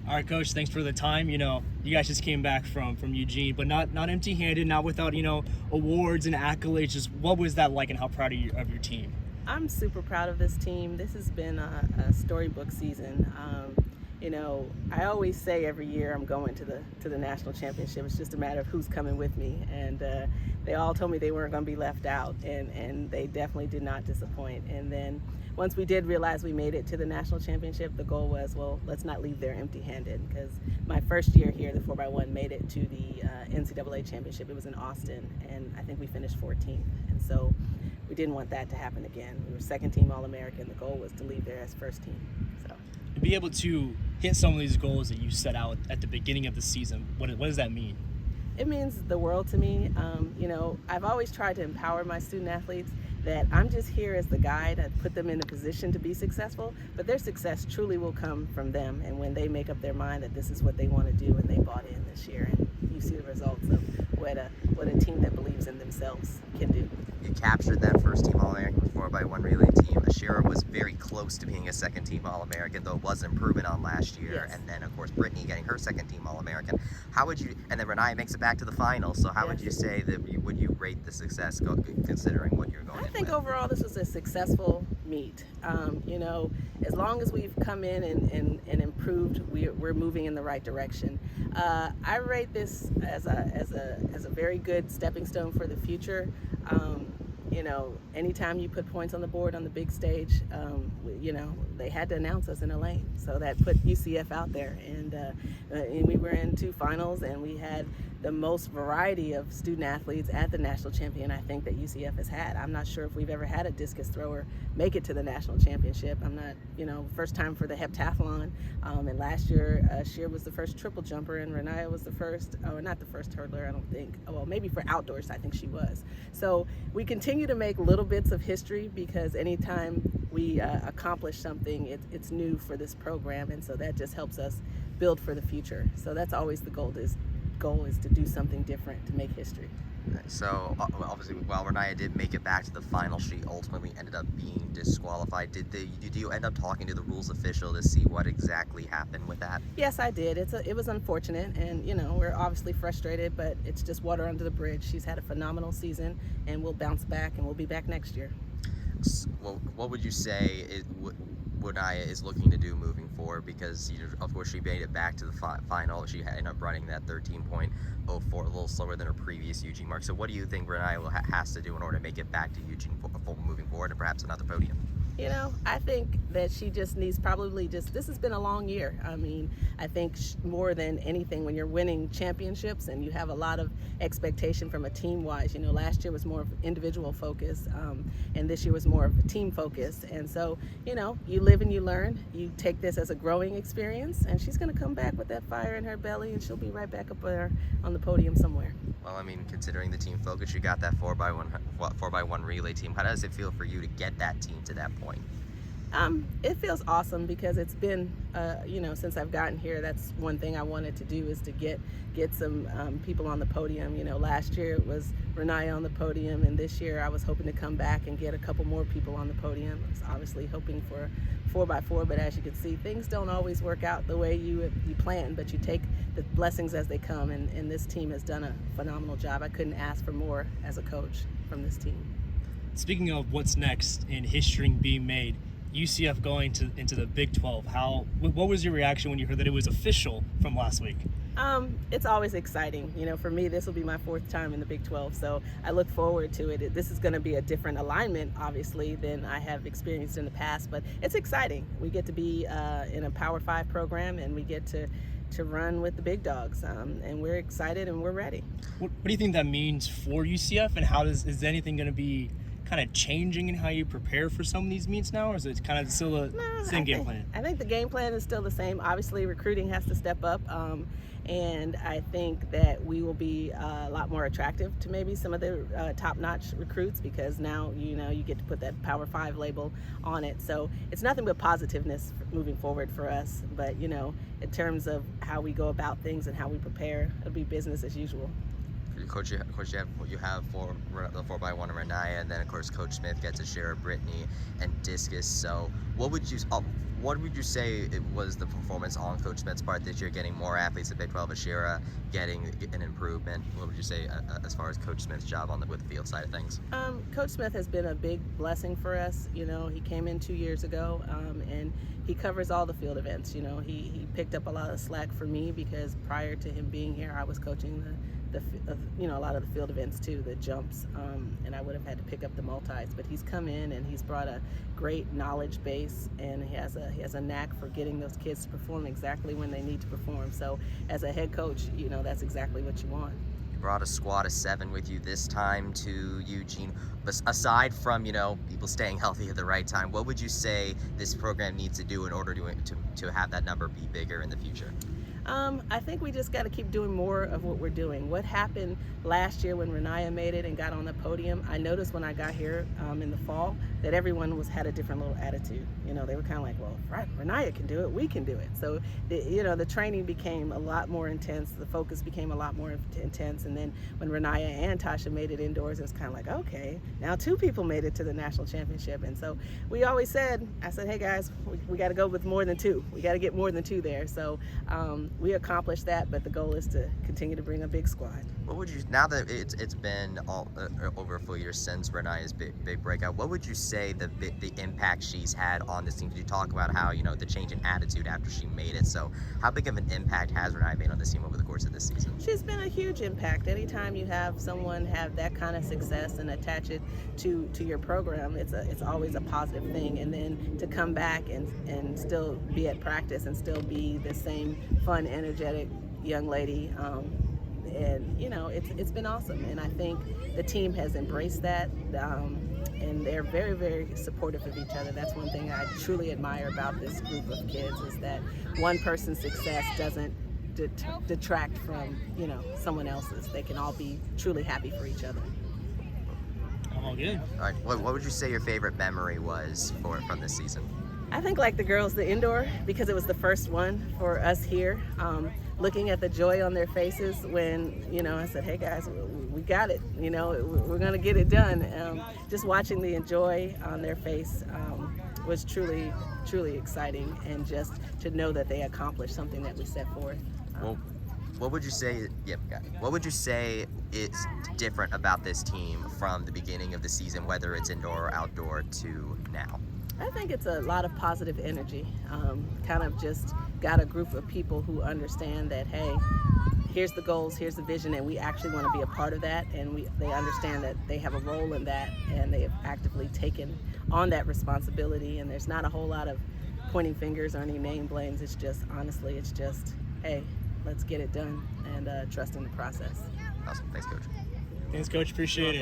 All right, Coach, thanks for the time. You guys just came back from Eugene, but not empty-handed, not without, awards and accolades. Just what was that like, and how proud of your team? I'm super proud of this team. This has been a storybook season. I always say every year I'm going to the national championship. It's just a matter of who's coming with me, and they all told me they weren't going to be left out, and they definitely did not disappoint. And then once we did realize we made it to the national championship, the goal was, well, let's not leave there empty-handed, because my first year here, the 4x1 made it to the NCAA championship. It was in Austin, and I think we finished 14th, and so we didn't want that to happen again. We were second team All-American. The goal was to leave there as first team. So To be able to hit some of these goals that you set out at the beginning of the season, what does that mean? it means the world to me. I've always tried to empower my student athletes that I'm just here as the guide. I put them in a position to be successful, but their success truly will come from them, and when they make up their mind that this is what they want to do and they bought in this year, and you see the results of what a team that believes in themselves can do. You captured that first team All-American 4x1 relay team. Ashira was very close to being a second team All-American, though it was an improvement on last year. Yes. And then, of course, Brittany getting her second team All-American. And then Renaya makes it back to the finals. So how would you say that would you rate the success considering what you're going I in think with? overall this was a successful meet. As long as we've come in and improved, we're moving in the right direction. I rate this as a very good stepping stone for the future. Anytime you put points on the board on the big stage, they had to announce us in a lane. So that put UCF out there. And we were in 2 finals, and we had the most variety of student athletes at the national champion I think that UCF has had. I'm not sure if we've ever had a discus thrower make it to the national championship. I'm not, first time for the heptathlon. And last year, Sheer was the first triple jumper, and Renaya was the first, not the first hurdler, I don't think. Well, maybe for outdoors, I think she was. So we continue to make little bits of history, because anytime we accomplish something, it's new for this program, and so that just helps us build for the future. So that's always the goal is to do something different, to make history. So obviously, while Renaya did make it back to the final, she ultimately ended up being disqualified. Did you end up talking to the rules official to see what exactly happened with that? Yes, I did. It was unfortunate, and we're obviously frustrated, but it's just water under the bridge. She's had a phenomenal season, and we'll bounce back, and we'll be back next year. Well, what would you say Renaya is looking to do moving forward? Because of course she made it back to the final. She ended up running that 13.04, a little slower than her previous Eugene mark. So what do you think Renaya has to do in order to make it back to Eugene moving forward, and perhaps another podium? I think that she just needs this has been a long year. I mean, I think more than anything, when you're winning championships and you have a lot of expectation from a team-wise, last year was more of individual focus, and this year was more of a team focus. And so, you live and you learn. You take this as a growing experience, and she's going to come back with that fire in her belly, and she'll be right back up there on the podium somewhere. Well, I mean, considering the team focus, you got that 4x1 relay team. How does it feel for you to get that team to that point? It feels awesome, because it's been, since I've gotten here, that's one thing I wanted to do, is to get some people on the podium. Last year it was Renaya on the podium, and this year I was hoping to come back and get a couple more people on the podium. I was obviously hoping for 4x4, but as you can see, things don't always work out the way you plan, but you take the blessings as they come, and this team has done a phenomenal job. I couldn't ask for more as a coach from this team. Speaking of what's next in history being made, UCF going into the Big 12, what was your reaction when you heard that it was official from last week? It's always exciting. For me, this will be my 4th time in the Big 12, so I look forward to it. This is going to be a different alignment, obviously, than I have experienced in the past, but it's exciting. We get to be in a Power 5 program, and we get to run with the big dogs, and we're excited and we're ready. What do you think that means for UCF, and is anything going to be kind of changing in how you prepare for some of these meets now, or is it kind of still the same game plan? I think the game plan is still the same. Obviously, recruiting has to step up, and I think that we will be a lot more attractive to maybe some of the top-notch recruits, because now you get to put that Power 5 label on it. So it's nothing but positiveness moving forward for us. But in terms of how we go about things and how we prepare, it'll be business as usual. For you have for the 4x1 of Renaya, and then of course Coach Smith gets a share of Brittany and discus. So what would you say it was the performance on Coach Smith's part this year, getting more athletes at Big 12, Ashira getting an improvement? What would you say as far as Coach Smith's job with the field side of things? Coach Smith has been a big blessing for us. You know, he came in 2 years ago, and he covers all the field events. You know, he picked up a lot of slack for me because prior to him being here, I was coaching a lot of the field events too, the jumps, and I would have had to pick up the multis. But he's come in and he's brought a great knowledge base, and he has a knack for getting those kids to perform exactly when they need to perform. So as a head coach, you know, that's exactly what you want. You brought a squad of 7 with you this time to Eugene. But aside from, you know, people staying healthy at the right time, what would you say this program needs to do in order to have that number be bigger in the future? I think we just got to keep doing more of what we're doing. What happened last year when Renaya made it and got on the podium, I noticed when I got here in the fall that everyone had a different little attitude. You know, they were kind of like, well, right, Renaya can do it, we can do it. So, the training became a lot more intense, the focus became a lot more intense, and then when Renaya and Tasha made it indoors, it was kind of like, okay, now 2 people made it to the national championship. And so we always said, I said, hey guys, we got to go with more than 2. We got to get more than 2 there. So we accomplished that, but the goal is to continue to bring a big squad. What would you, now that it's been over a full year since Renaya's big breakout, what would you say the impact she's had on this team? Did you talk about how, you know, the change in attitude after she made it? So how big of an impact has Renaya made on this team over the course of this season? She's been a huge impact. Anytime you have someone have that kind of success and attach it to your program, it's always a positive thing. And then to come back and still be at practice and still be the same fun, energetic young lady, and you know, it's been awesome. And I think the team has embraced that, and they're very, very supportive of each other. That's one thing I truly admire about this group of kids, is that one person's success doesn't detract from, you know, someone else's. They can all be truly happy for each other. All good. All right, what would you say your favorite memory was from this season? I think, like the girls, the indoor, because it was the first one for us here. Looking at the joy on their faces when, you know, I said, hey guys, we got it, you know, we're gonna get it done. Just watching the joy on their face was truly, truly exciting, and just to know that they accomplished something that we set forth. Well, what would you say? What would you say is different about this team from the beginning of the season, whether it's indoor or outdoor, to now? I think it's a lot of positive energy. Kind of just got a group of people who understand that, hey, here's the goals, here's the vision, and we actually want to be a part of that. And they understand that they have a role in that, and they have actively taken on that responsibility. And there's not a whole lot of pointing fingers or any name blames. It's just, honestly, it's just, hey, let's get it done, and trust in the process. Awesome. Thanks, Coach. Thanks, Coach. Appreciate it.